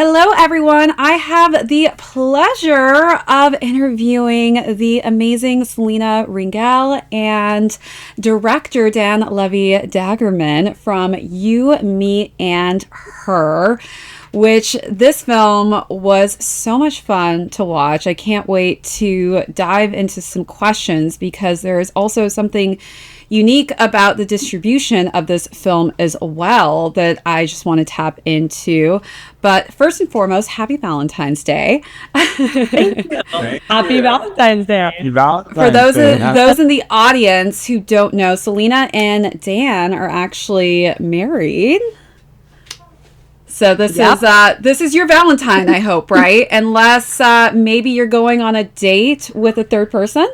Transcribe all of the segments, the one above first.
Hello, everyone. I have the pleasure of interviewing the amazing Selina Ringel and director Dan Levy Dagerman from You, Me, and Her, which this film was so much fun to watch. I can't wait to dive into some questions because there is also something unique about the distribution of this film as well that I just want to tap into. But first and foremost, happy Valentine's Day. Thank you. Happy Valentine's Day. Happy Valentine's For those Day. those in the audience who don't know, Selina and Dan are actually married. So this is your Valentine, I hope, right? Unless maybe you're going on a date with a third person.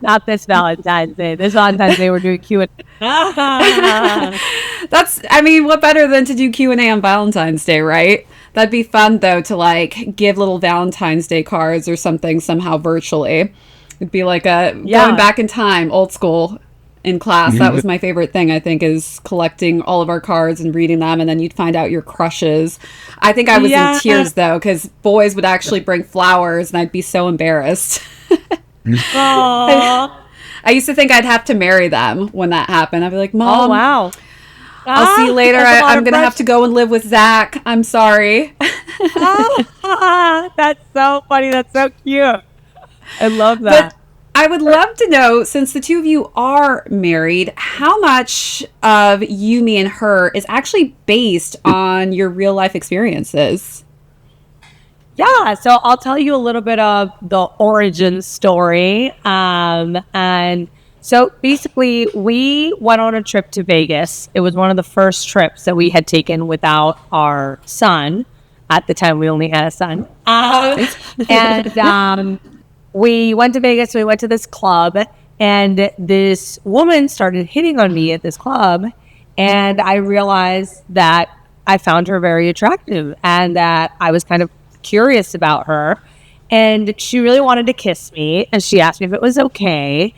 Not this Valentine's Day. This Valentine's Day we're doing Q&A. What better than to do Q&A on Valentine's Day, right? That'd be fun though, to like give little Valentine's Day cards or something somehow virtually. It'd be like going back in time, old school. In class, that was my favorite thing, I think, is collecting all of our cards and reading them, and then you'd find out your crushes. I think I was in tears, though, because boys would actually bring flowers, and I'd be so embarrassed. I used to think I'd have to marry them when that happened. I'd be like, Mom, I'll see you later. I'm going to have to go and live with Zach. I'm sorry. That's so funny. That's so cute. I love that. But I would love to know, since the two of you are married, how much of You, Me, and Her is actually based on your real life experiences? Yeah, so I'll tell you a little bit of the origin story. And so basically, we went on a trip to Vegas. It was one of the first trips that we had taken without our son. At the time, we only had a son. We went to Vegas, we went to this club, and this woman started hitting on me at this club, and I realized that I found her very attractive and that I was kind of curious about her, and she really wanted to kiss me, and she asked me if it was okay,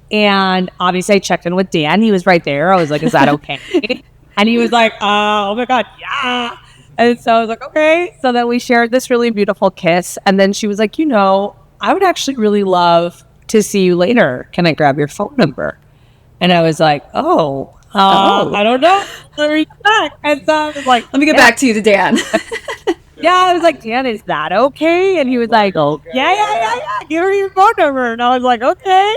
and obviously I checked in with Dan. He was right there. I was like, is that okay? And he was like, oh my God, yeah. And so I was like, okay. So then we shared this really beautiful kiss, and then she was like, I would actually really love to see you later. Can I grab your phone number? And I was like, I don't know. Let me get back. And so I was like, let me get back to you to Dan. I was like, Dan, is that okay? And he was like, okay. Yeah. Give her your phone number. And I was like, okay.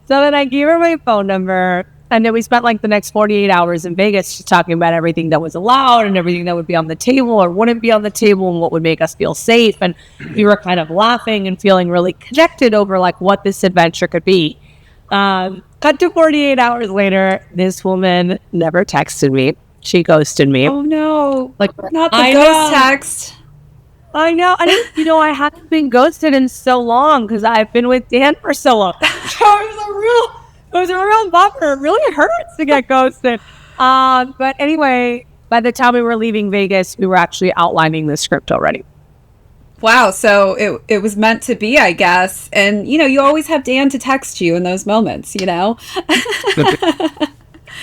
So then I gave her my phone number. And then we spent like the next 48 hours in Vegas just talking about everything that was allowed and everything that would be on the table or wouldn't be on the table and what would make us feel safe. And we were kind of laughing and feeling really connected over like what this adventure could be. Cut to 48 hours later, this woman never texted me. She ghosted me. Oh no, like not the ghost text. I know. I haven't been ghosted in so long because I've been with Dan for so long. It was a real bummer. It really hurts to get ghosted. But anyway, by the time we were leaving Vegas, we were actually outlining the script already. Wow. So it was meant to be, I guess. And, you always have Dan to text you in those moments, You're like,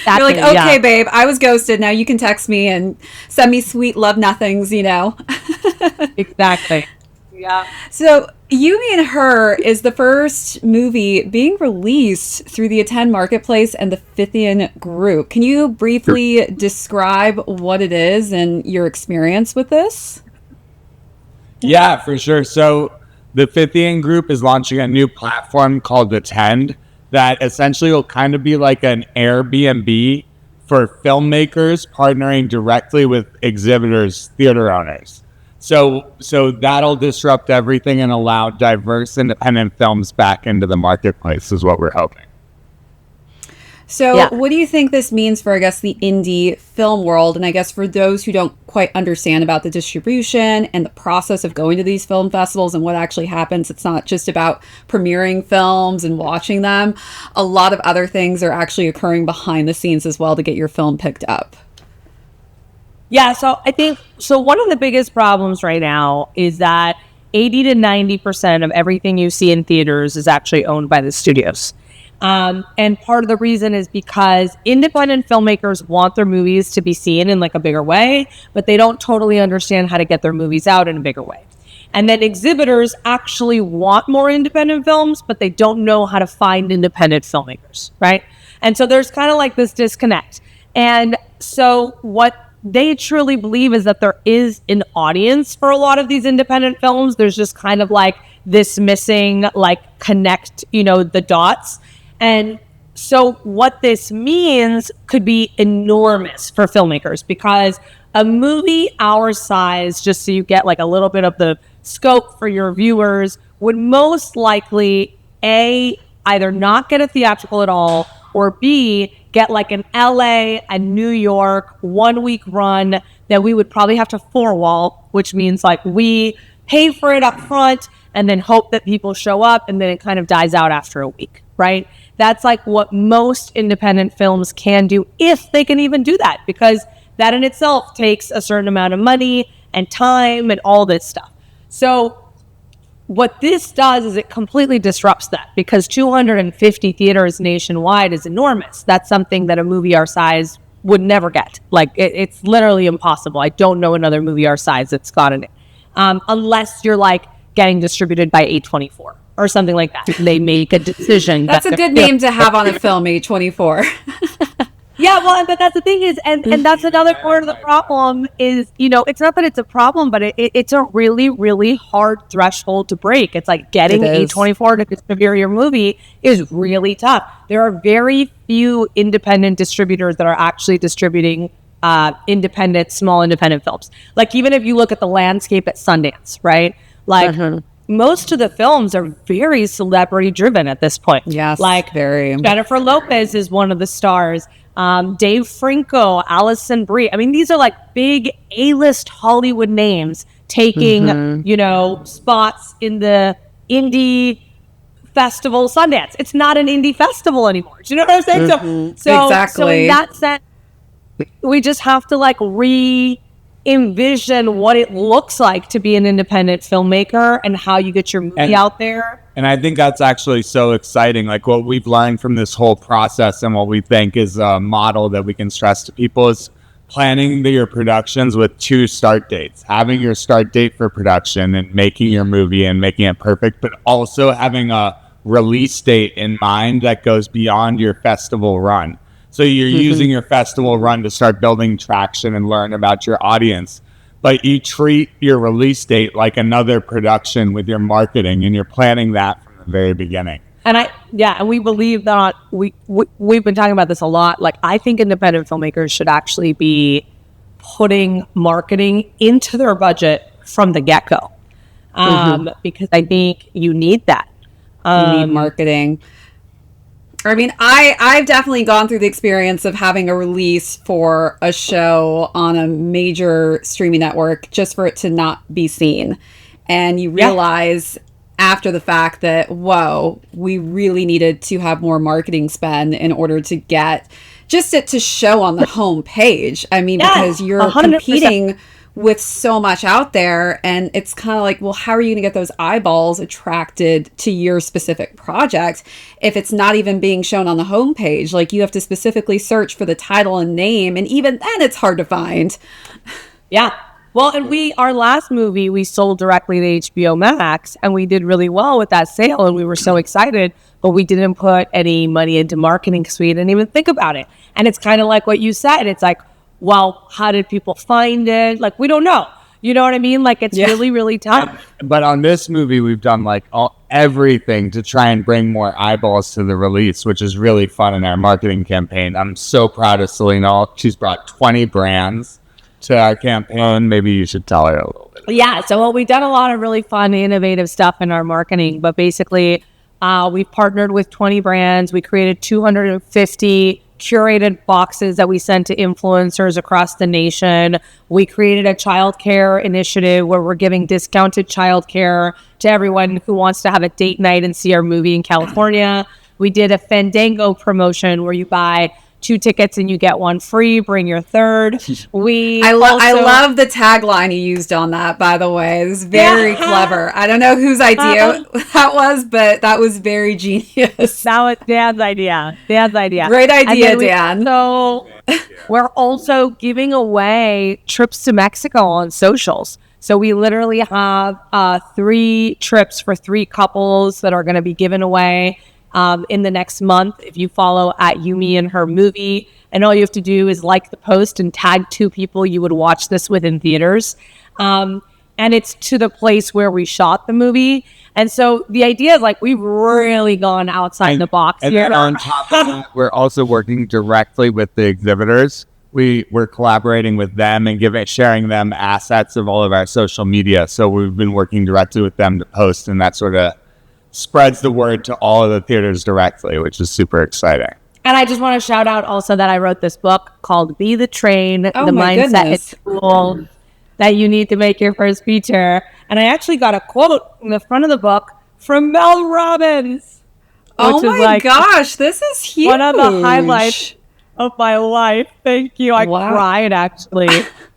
okay, babe, I was ghosted. Now you can text me and send me sweet love nothings, Exactly. Yeah. So You, Me, and Her is the first movie being released through the Attend Marketplace and the Fithian group. Can you briefly describe what it is and your experience with this? Yeah, for sure. So the Fithian group is launching a new platform called Attend that essentially will kind of be like an Airbnb for filmmakers partnering directly with exhibitors, theater owners. So that'll disrupt everything and allow diverse independent films back into the marketplace is what we're hoping. So what do you think this means for, I guess, the indie film world? And I guess for those who don't quite understand about the distribution and the process of going to these film festivals and what actually happens, it's not just about premiering films and watching them. A lot of other things are actually occurring behind the scenes as well to get your film picked up. Yeah, so I think, one of the biggest problems right now is that 80 to 90% of everything you see in theaters is actually owned by the studios. And part of the reason is because independent filmmakers want their movies to be seen in like a bigger way, but they don't totally understand how to get their movies out in a bigger way. And then exhibitors actually want more independent films, but they don't know how to find independent filmmakers, right? And so there's kind of like this disconnect. And so what they truly believe is that there is an audience for a lot of these independent films. There's just kind of like this missing, like connect, the dots. And so what this means could be enormous for filmmakers, because a movie our size, just so you get like a little bit of the scope for your viewers, would most likely either not get a theatrical at all, or B, get like an LA and New York 1 week run that we would probably have to four-wall, which means like we pay for it up front and then hope that people show up, and then it kind of dies out after a week, right? That's like what most independent films can do, if they can even do that, because that in itself takes a certain amount of money and time and all this stuff. So what this does is it completely disrupts that, because 250 theaters nationwide is enormous. That's something that a movie our size would never get. Like it's literally impossible. I don't know another movie our size that's gotten it, unless you're like getting distributed by A24 or something like that. They make a decision. That's a good name to have on a film, A24. Yeah, well, but that's the thing is, and that's another part of the problem is, it's not that it's a problem, but it's a really, really hard threshold to break. It's like getting A24 to distribute your movie is really tough. There are very few independent distributors that are actually distributing small independent films. Like even if you look at the landscape at Sundance, right? Like most of the films are very celebrity driven at this point. Yes, like very. Jennifer Lopez is one of the stars. Dave Franco, Alison Brie. I mean, these are like big A-list Hollywood names taking, spots in the indie festival Sundance. It's not an indie festival anymore. Do you know what I'm saying? So exactly. So in that sense, we just have to like envision what it looks like to be an independent filmmaker and how you get your movie out there. And I think that's actually so exciting. Like what we've learned from this whole process, and what we think is a model that we can stress to people, is planning your productions with 2 start dates. Having your start date for production and making your movie and making it perfect, but also having a release date in mind that goes beyond your festival run. So you're using your festival run to start building traction and learn about your audience. But you treat your release date like another production with your marketing, and you're planning that from the very beginning. And we believe that we've been talking about this a lot. Like, I think independent filmmakers should actually be putting marketing into their budget from the get-go. Because I think you need that. You need marketing. I mean, I've definitely gone through the experience of having a release for a show on a major streaming network just for it to not be seen. And you realize after the fact that, whoa, we really needed to have more marketing spend in order to get just it to show on the home page. I mean, because you're 100%. Competing with so much out there, and it's kind of like, well, how are you gonna get those eyeballs attracted to your specific project if it's not even being shown on the homepage? Like, you have to specifically search for the title and name, and even then it's hard to find. Yeah. Well, and our last movie, we sold directly to HBO Max, and we did really well with that sale, and we were so excited, but we didn't put any money into marketing because we didn't even think about it. And it's kind of like what you said. It's like, well, how did people find it? Like, we don't know. You know what I mean? Like, it's really, really tough. But on this movie, we've done like everything to try and bring more eyeballs to the release, which is really fun in our marketing campaign. I'm so proud of Selina. She's brought 20 brands to our campaign. Maybe you should tell her a little bit. Yeah. So, we've done a lot of really fun, innovative stuff in our marketing. But basically, we've partnered with 20 brands. We created 250 curated boxes that we sent to influencers across the nation. We created a childcare initiative where we're giving discounted childcare to everyone who wants to have a date night and see our movie in California. We did a Fandango promotion where you buy 2 tickets and you get 1 free. Bring your third. I love the tagline you used on that, by the way. It was very clever. I don't know whose idea that was, but that was very genius. That was Dan's idea. Great idea, Dan. So we're also giving away trips to Mexico on socials. So we literally have 3 trips for 3 couples that are going to be given away in the next month. If you follow at Yumi and Her Movie, and all you have to do is like the post and tag 2 people you would watch this with in theaters. And it's to the place where we shot the movie. And so the idea is like, we've really gone outside the box and here. And on top of that, we're also working directly with the exhibitors. We're collaborating with them and sharing them assets of all of our social media. So we've been working directly with them to post, and that sort of spreads the word to all of the theaters directly, which is super exciting. And I just want to shout out also that I wrote this book called Be the Train, Oh, the my mindset goodness. tool that you need to make your first feature. And I actually got a quote in the front of the book from Mel Robbins. Oh which is my like gosh, this is huge. one of the highlights of my life. Thank you. I Wow. cried actually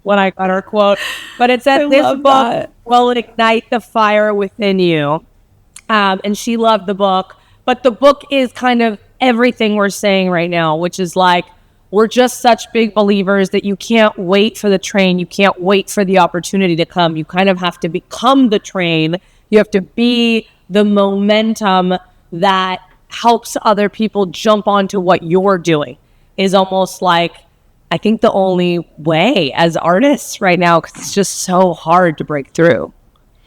when I got her quote. But it said, this love book that. will ignite the fire within you. And she loved the book. But the book is kind of everything we're saying right now, which is like, we're just such big believers that you can't wait for the train. You can't wait for the opportunity to come. You kind of have to become the train. You have to be the momentum that helps other people jump onto what you're doing. Is almost like, I think, the only way as artists right now, because it's just so hard to break through.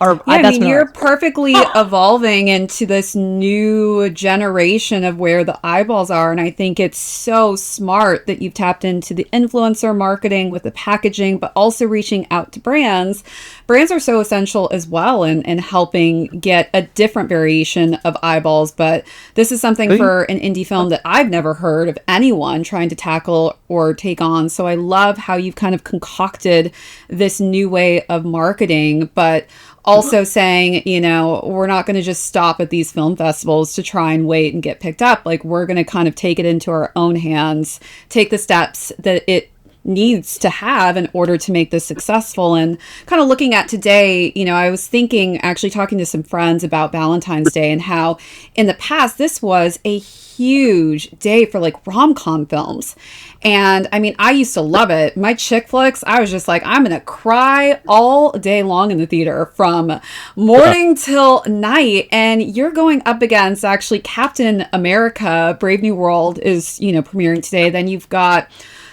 Or Yeah, that's you're perfectly evolving into this new generation of where the eyeballs are. And I think it's so smart that you've tapped into the influencer marketing with the packaging, but also reaching out to brands. Brands are so essential as well in helping get a different variation of eyeballs. But this is something for an indie film that I've never heard of anyone trying to tackle or take on. So I love how you've kind of concocted this new way of marketing, but also saying, you know, we're not going to just stop at these film festivals to try and wait and get picked up. Like, we're going to kind of take it into our own hands, take the steps that it needs to have in order to make this successful. And kind of looking at today, you know, I was thinking, actually talking to some friends about Valentine's Day and how in the past this was a huge day for like rom-com films. And I mean, I used to love it. My chick flicks, I was just like, I'm gonna cry all day long in the theater from morning till night. And you're going up against actually Captain America, Brave New World is, you know, premiering today. Then you've got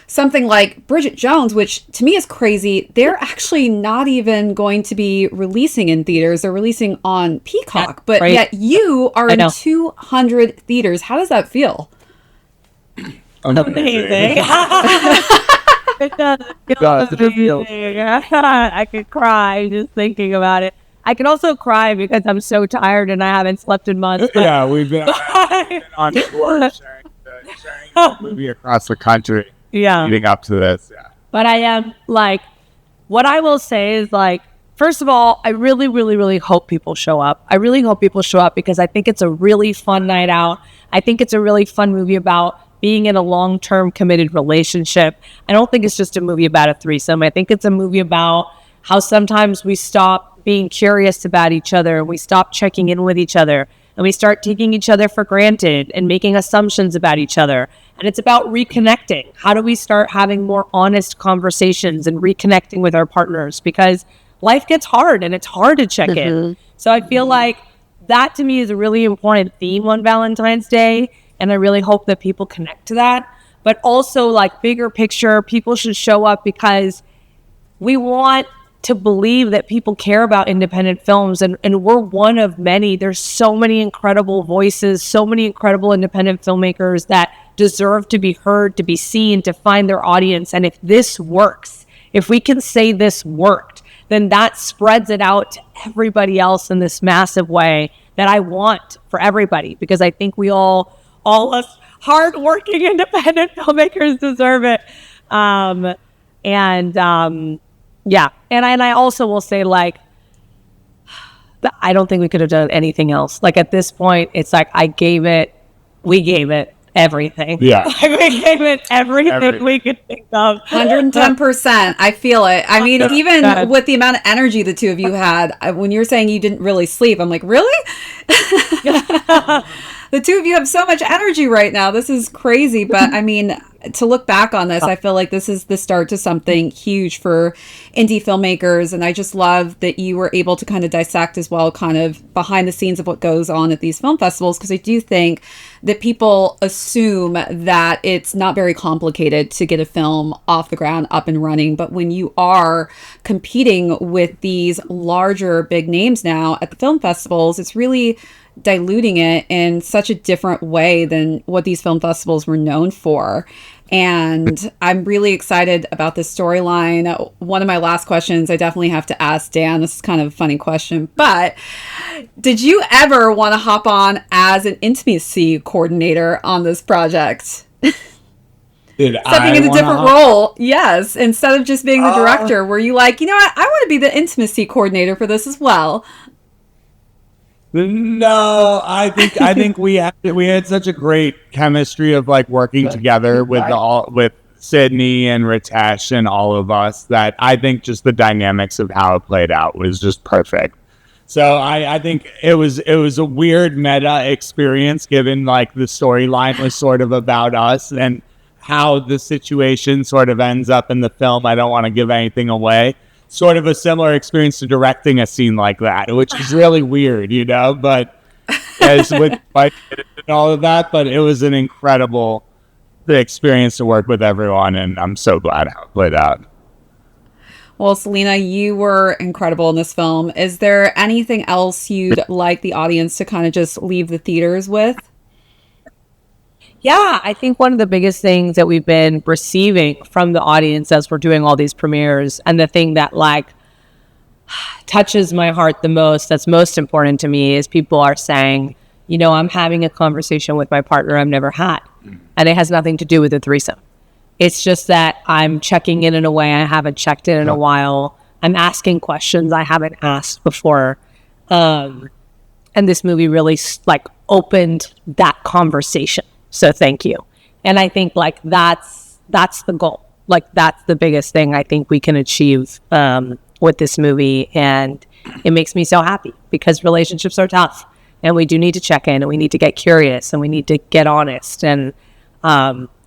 something like Bridget Jones, which to me is crazy. They're actually not even going to be releasing in theaters. They're releasing on Peacock, but right. yet you are in 200 theaters. How does that feel? amazing. It does feel amazing. I could cry just thinking about it. I can also cry because I'm so tired and I haven't slept in months. But Yeah, we've been on tour sharing the movie across the country. Yeah. Leading up to this, yeah. But I am like, what I will say is like, first of all, I really, really, really hope people show up. I really hope people show up because I think it's a really fun night out. I think it's a really fun movie about being in a long-term committed relationship. I don't think it's just a movie about a threesome. I think it's a movie about how sometimes we stop being curious about each other. We stop checking in with each other. And we start taking each other for granted and making assumptions about each other. And it's about reconnecting. How do we start having more honest conversations and reconnecting with our partners? Because life gets hard and it's hard to check in. So I feel like that to me is a really important theme on Valentine's Day. And I really hope that people connect to that. But also like bigger picture, people should show up because we want to believe that people care about independent films, and we're one of many. There's so many incredible voices, so many incredible independent filmmakers that deserve to be heard, to be seen, to find their audience. And if this works, if we can say this worked, then that spreads it out to everybody else in this massive way that I want for everybody, because I think we all us hardworking independent filmmakers deserve it. Yeah. And I also will say, like, I don't think we could have done anything else. Like, at this point, it's like we gave it everything. Yeah. Like, we gave it everything we could think of. 110%. I feel it. I mean, even with the amount of energy the two of you had, when you're saying you didn't really sleep, I'm like, really? The two of you have so much energy right now. This is crazy. But I mean, to look back on this, I feel like this is the start to something huge for indie filmmakers. And I just love that you were able to kind of dissect as well, kind of behind the scenes of what goes on at these film festivals. Because I do think that people assume that it's not very complicated to get a film off the ground, up and running. But when you are competing with these larger big names now at the film festivals, it's really diluting it in such a different way than what these film festivals were known for. And I'm really excited about this storyline. One of my last questions I definitely have to ask Dan. This is kind of a funny question, but did you ever want to hop on as an intimacy coordinator on this project? Stepping in a different role, yes, instead of just being the director, were you like, you know what, I want to be the intimacy coordinator for this as well? No, I think we had such a great chemistry of like working together with Sydney and Ritesh and all of us that I think just the dynamics of how it played out was just perfect. So I think it was a weird meta experience given like the storyline was sort of about us and how the situation sort of ends up in the film. I don't want to give anything away. Sort of a similar experience to directing a scene like that, which is really weird, you know, but as with Mike and all of that, but it was an incredible experience to work with everyone, and I'm so glad how it played out. Well, Selina, you were incredible in this film. Is there anything else you'd like the audience to kind of just leave the theaters with? Yeah, I think one of the biggest things that we've been receiving from the audience as we're doing all these premieres, and the thing that like touches my heart the most, that's most important to me, is people are saying, you know, I'm having a conversation with my partner I've never had. And it has nothing to do with a threesome. It's just that I'm checking in a way I haven't checked in a while. I'm asking questions I haven't asked before. And this movie really like opened that conversation. So thank you. And I think like that's the goal. Like that's the biggest thing I think we can achieve with this movie. And it makes me so happy because relationships are tough and we do need to check in and we need to get curious and we need to get honest. And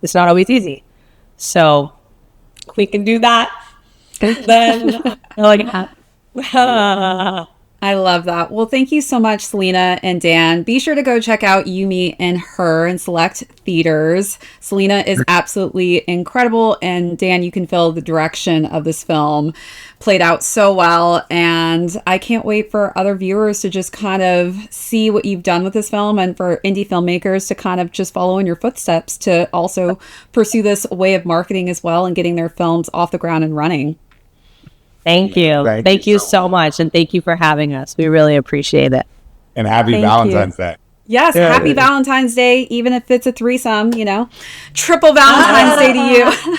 it's not always easy. So if we can do that, then like I love that. Well, thank you so much, Selina and Dan. Be sure to go check out You, Me, and Her in select theaters. Selina is absolutely incredible. And Dan, you can feel the direction of this film played out so well. And I can't wait for other viewers to just kind of see what you've done with this film and for indie filmmakers to kind of just follow in your footsteps to also pursue this way of marketing as well and getting their films off the ground and running. Thank you. Thank you so much. And thank you for having us. We really appreciate it. And happy Valentine's Day. Yes, happy Valentine's Day, even if it's a threesome, you know. Triple Valentine's Day to you.